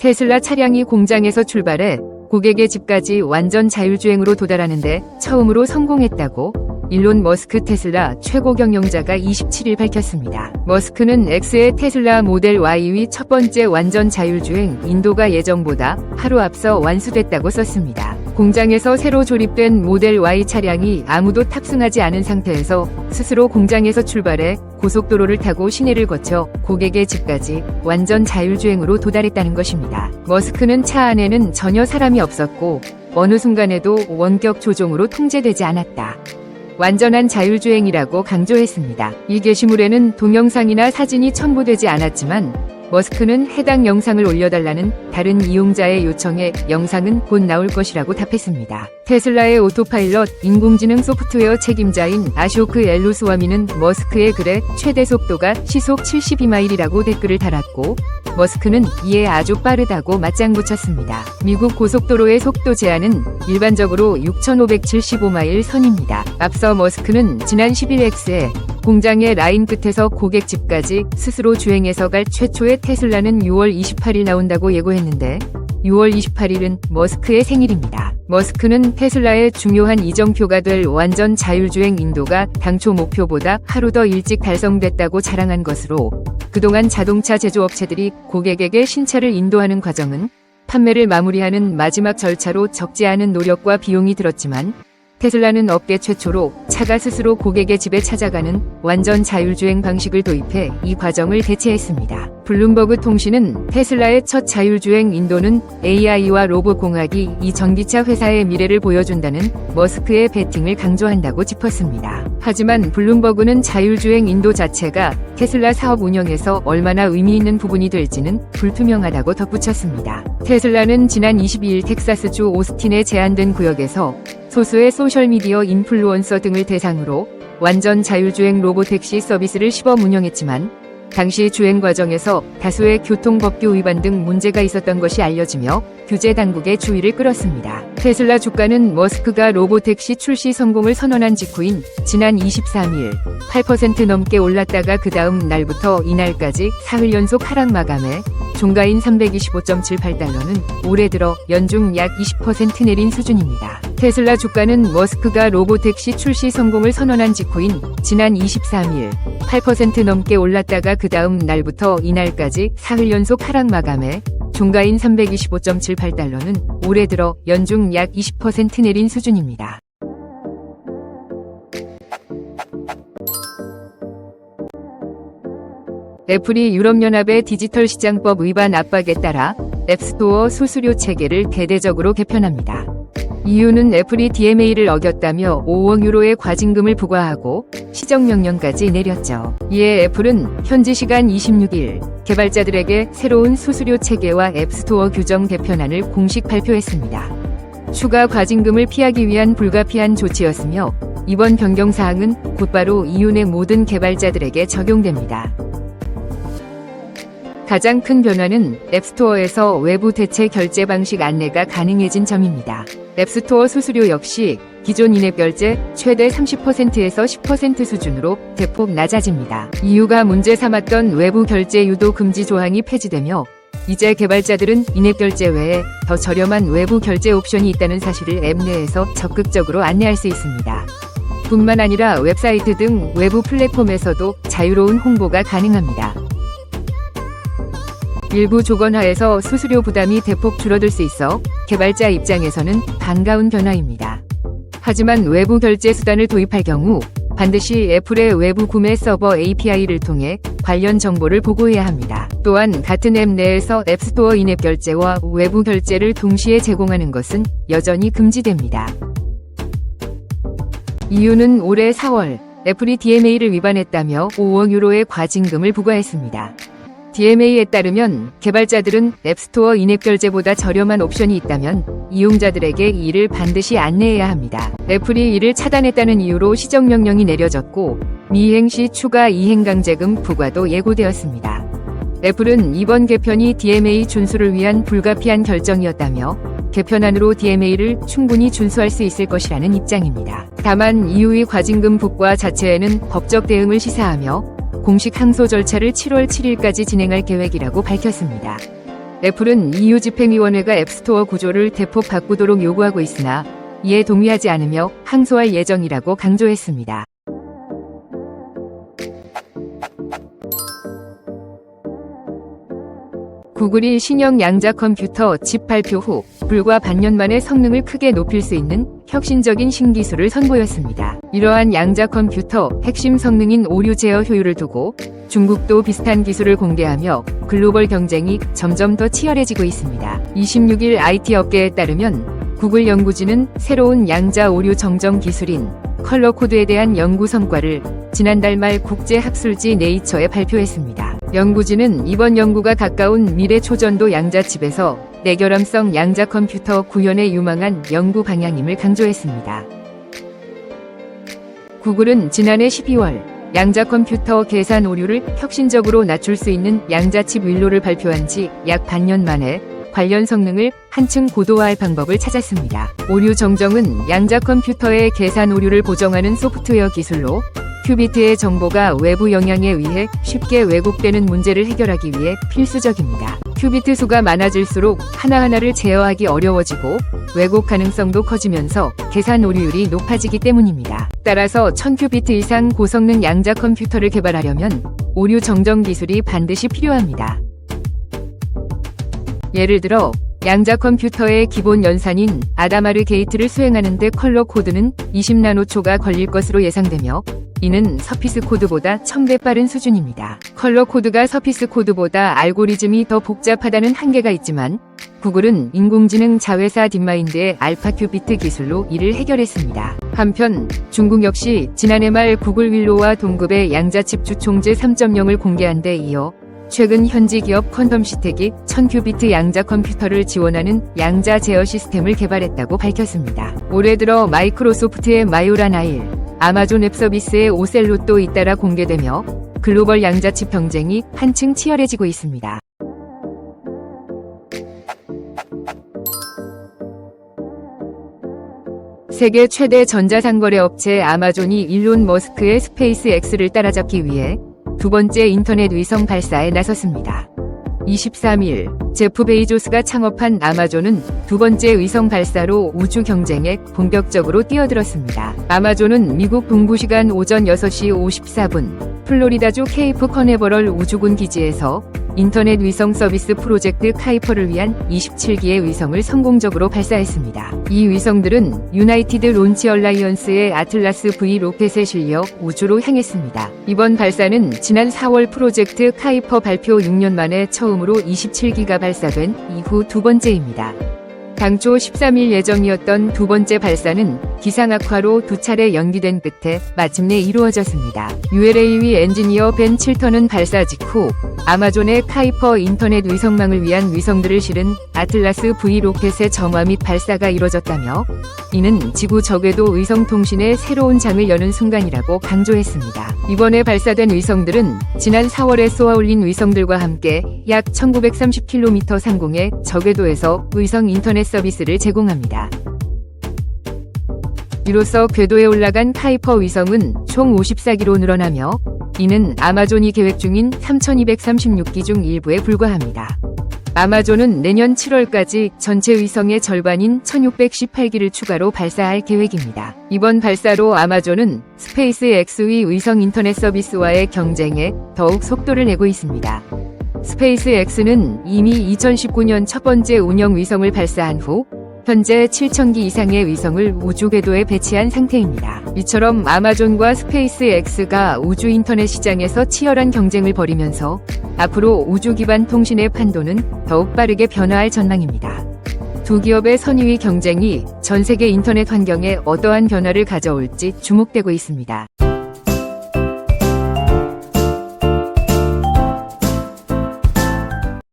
테슬라 차량이 공장에서 출발해 고객의 집까지 완전 자율주행으로 도달하는데 처음으로 성공했다고 일론 머스크 테슬라 최고 경영자가 27일 밝혔습니다. 머스크는 X의 테슬라 모델 Y 위 첫 번째 완전 자율주행 인도가 예정보다 하루 앞서 완수됐다고 썼습니다. 공장에서 새로 조립된 모델 Y 차량이 아무도 탑승하지 않은 상태에서 스스로 공장에서 출발해 고속도로를 타고 시내를 거쳐 고객의 집까지 완전 자율주행으로 도달했다는 것입니다. 머스크는 차 안에는 전혀 사람이 없었고 어느 순간에도 원격 조종으로 통제되지 않았다. 완전한 자율주행이라고 강조했습니다. 이 게시물에는 동영상이나 사진이 첨부되지 않았지만 머스크는 해당 영상을 올려달라는 다른 이용자의 요청에 영상은 곧 나올 것이라고 답했습니다. 테슬라의 오토파일럿 인공지능 소프트웨어 책임자인 아쇼크 엘루스와미는 머스크의 글에 최대 속도가 시속 72마일이라고 댓글을 달았고 머스크는 이에 아주 빠르다고 맞장구쳤습니다. 미국 고속도로의 속도 제한은 일반적으로 6,575마일 선입니다. 앞서 머스크는 지난 10일 X에 공장의 라인 끝에서 고객 집까지 스스로 주행해서 갈 최초의 테슬라는 6월 28일 나온다고 예고했는데 6월 28일은 머스크의 생일입니다. 머스크는 테슬라의 중요한 이정표가 될 완전 자율주행 인도가 당초 목표보다 하루 더 일찍 달성됐다고 자랑한 것으로 그동안 자동차 제조업체들이 고객에게 신차를 인도하는 과정은 판매를 마무리하는 마지막 절차로 적지 않은 노력과 비용이 들었지만 테슬라는 업계 최초로 차가 스스로 고객의 집에 찾아가는 완전 자율주행 방식을 도입해 이 과정을 대체했습니다. 블룸버그 통신은 테슬라의 첫 자율주행 인도는 AI와 로봇공학이 이 전기차 회사의 미래를 보여준다는 머스크의 베팅을 강조한다고 짚었습니다. 하지만 블룸버그는 자율주행 인도 자체가 테슬라 사업 운영에서 얼마나 의미 있는 부분이 될지는 불투명하다고 덧붙였습니다. 테슬라는 지난 22일 텍사스주 오스틴에 제한된 구역에서 소수의 소셜미디어 인플루언서 등을 대상으로 완전 자율주행 로보택시 서비스를 시범 운영했지만 당시 주행 과정에서 다수의 교통법규 위반 등 문제가 있었던 것이 알려지며 규제 당국의 주의를 끌었습니다. 테슬라 주가는 머스크가 로보택시 출시 성공을 선언한 직후인 지난 23일 8% 넘게 올랐다가 그 다음 날부터 이날까지 사흘 연속 하락 마감해 종가인 325.78달러는 올해 들어 연중 약 20% 내린 수준입니다. 테슬라 주가는 머스크가 로보택시 출시 성공을 선언한 직후인 지난 23일 8% 넘게 올랐다가 그 다음 날부터 이날까지 사흘 연속 하락 마감해 종가인 325.78달러는 올해 들어 연중 약 20% 내린 수준입니다. 애플이 유럽연합의 디지털 시장법 위반 압박에 따라 앱스토어 수수료 체계를 대대적으로 개편합니다. 이유는 애플이 DMA를 어겼다며 5억 유로의 과징금을 부과하고 시정명령까지 내렸죠. 이에 애플은 현지 시간 26일 개발자들에게 새로운 수수료 체계와 앱스토어 규정 개편안을 공식 발표했습니다. 추가 과징금을 피하기 위한 불가피한 조치였으며 이번 변경사항은 곧바로 이윤의 모든 개발자들에게 적용됩니다. 가장 큰 변화는 앱스토어에서 외부 대체 결제 방식 안내가 가능해진 점입니다. 앱스토어 수수료 역시 기존 인앱 결제 최대 30%에서 10% 수준으로 대폭 낮아집니다. 이유가 문제 삼았던 외부 결제 유도 금지 조항이 폐지되며 이제 개발자들은 인앱 결제 외에 더 저렴한 외부 결제 옵션이 있다는 사실을 앱 내에서 적극적으로 안내할 수 있습니다. 뿐만 아니라 웹사이트 등 외부 플랫폼에서도 자유로운 홍보가 가능합니다. 일부 조건 하에서 수수료 부담이 대폭 줄어들 수 있어 개발자 입장에서는 반가운 변화입니다. 하지만 외부 결제 수단을 도입할 경우 반드시 애플의 외부 구매 서버 API를 통해 관련 정보를 보고해야 합니다. 또한 같은 앱 내에서 앱스토어 인앱 결제와 외부 결제를 동시에 제공하는 것은 여전히 금지됩니다. 이유는 올해 4월 애플이 DMA를 위반했다며 5억 유로의 과징금을 부과했습니다. DMA에 따르면 개발자들은 앱스토어 인앱 결제보다 저렴한 옵션이 있다면 이용자들에게 이를 반드시 안내해야 합니다. 애플이 이를 차단했다는 이유로 시정명령이 내려졌고 미이행 시 추가 이행강제금 부과도 예고되었습니다. 애플은 이번 개편이 DMA 준수를 위한 불가피한 결정이었다며 개편안으로 DMA를 충분히 준수할 수 있을 것이라는 입장입니다. 다만 이후의 과징금 부과 자체에는 법적 대응을 시사하며 공식 항소 절차를 7월 7일까지 진행할 계획이라고 밝혔습니다. 애플은 EU 집행위원회가 앱스토어 구조를 대폭 바꾸도록 요구하고 있으나 이에 동의하지 않으며 항소할 예정이라고 강조했습니다. 구글이 신형 양자 컴퓨터 칩 발표 후 불과 반년 만에 성능을 크게 높일 수 있는 혁신적인 신기술을 선보였습니다. 이러한 양자 컴퓨터 핵심 성능인 오류 제어 효율을 두고 중국도 비슷한 기술을 공개하며 글로벌 경쟁이 점점 더 치열해지고 있습니다. 26일 IT 업계에 따르면 구글 연구진은 새로운 양자 오류 정정 기술인 컬러 코드에 대한 연구 성과를 지난달 말 국제학술지 네이처에 발표했습니다. 연구진은 이번 연구가 가까운 미래 초전도 양자칩에서 내결함성 양자 컴퓨터 구현에 유망한 연구 방향임을 강조했습니다. 구글은 지난해 12월 양자 컴퓨터 계산 오류를 혁신적으로 낮출 수 있는 양자칩 윌로를 발표한 지 약 반년 만에 관련 성능을 한층 고도화할 방법을 찾았습니다. 오류 정정은 양자 컴퓨터의 계산 오류를 보정하는 소프트웨어 기술로 큐비트의 정보가 외부 영향에 의해 쉽게 왜곡되는 문제를 해결하기 위해 필수적입니다. 큐비트 수가 많아질수록 하나하나를 제어하기 어려워지고 왜곡 가능성도 커지면서 계산 오류율이 높아지기 때문입니다. 따라서 1000큐비트 이상 고성능 양자 컴퓨터를 개발하려면 오류 정정 기술이 반드시 필요합니다. 예를 들어 양자 컴퓨터의 기본 연산인 아다마르 게이트를 수행하는 데 컬러 코드는 20나노초가 걸릴 것으로 예상되며 이는 서피스 코드보다 1000배 빠른 수준입니다. 컬러 코드가 서피스 코드보다 알고리즘이 더 복잡하다는 한계가 있지만 구글은 인공지능 자회사 딥마인드의 알파 큐비트 기술로 이를 해결했습니다. 한편 중국 역시 지난해 말 구글 윌로와 동급의 양자칩 주총제 3.0을 공개한 데 이어 최근 현지 기업 퀀텀시텍이 1000큐비트 양자 컴퓨터를 지원하는 양자 제어 시스템을 개발했다고 밝혔습니다. 올해 들어 마이크로소프트의 마요라 나일, 아마존 웹 서비스의 오셀롯도 잇따라 공개되며 글로벌 양자칩 경쟁이 한층 치열해지고 있습니다. 세계 최대 전자상거래 업체 아마존이 일론 머스크의 스페이스 X를 따라잡기 위해 두 번째 인터넷 위성 발사에 나섰습니다. 23일 제프 베이조스가 창업한 아마존은 두 번째 위성 발사로 우주 경쟁에 본격적으로 뛰어들었습니다. 아마존은 미국 동부시간 오전 6시 54분 플로리다주 케이프 커네버럴 우주군 기지에서 인터넷 위성 서비스 프로젝트 카이퍼를 위한 27기의 위성을 성공적으로 발사했습니다. 이 위성들은 유나이티드 론치 얼라이언스의 아틀라스 V 로켓에 실려 우주로 향했습니다. 이번 발사는 지난 4월 프로젝트 카이퍼 발표 6년 만에 처음으로 27기가 발사된 이후 두 번째입니다. 당초 13일 예정이었던 두 번째 발사는 기상 악화로 두 차례 연기된 끝에 마침내 이루어졌습니다. ULAV 엔지니어 벤 칠턴은 발사 직후 아마존의 카이퍼 인터넷 위성망을 위한 위성들을 실은 아틀라스 V 로켓의 점화 및 발사가 이뤄졌다며 이는 지구 적외도 위성 통신의 새로운 장을 여는 순간이라고 강조했습니다. 이번에 발사된 위성들은 지난 4월에 쏘아올린 위성들과 함께 약 1930km 상공의 적외도에서 위성 인터넷 서비스를 제공합니다. 이로써 궤도에 올라간 카이퍼 위성은 총 54기로 늘어나며 이는 아마존이 계획 중인 3236기 중 일부에 불과합니다. 아마존은 내년 7월까지 전체 위성의 절반인 1618기를 추가로 발사할 계획입니다. 이번 발사로 아마존은 스페이스 X의 위성 인터넷 서비스와의 경쟁에 더욱 속도를 내고 있습니다. 스페이스 X는 이미 2019년 첫 번째 운영 위성을 발사한 후 현재 7000기 이상의 위성을 우주 궤도에 배치한 상태입니다. 이처럼 아마존과 스페이스 X가 우주 인터넷 시장에서 치열한 경쟁을 벌이면서 앞으로 우주 기반 통신의 판도는 더욱 빠르게 변화할 전망입니다. 두 기업의 선의의 경쟁이 전 세계 인터넷 환경에 어떠한 변화를 가져올지 주목되고 있습니다.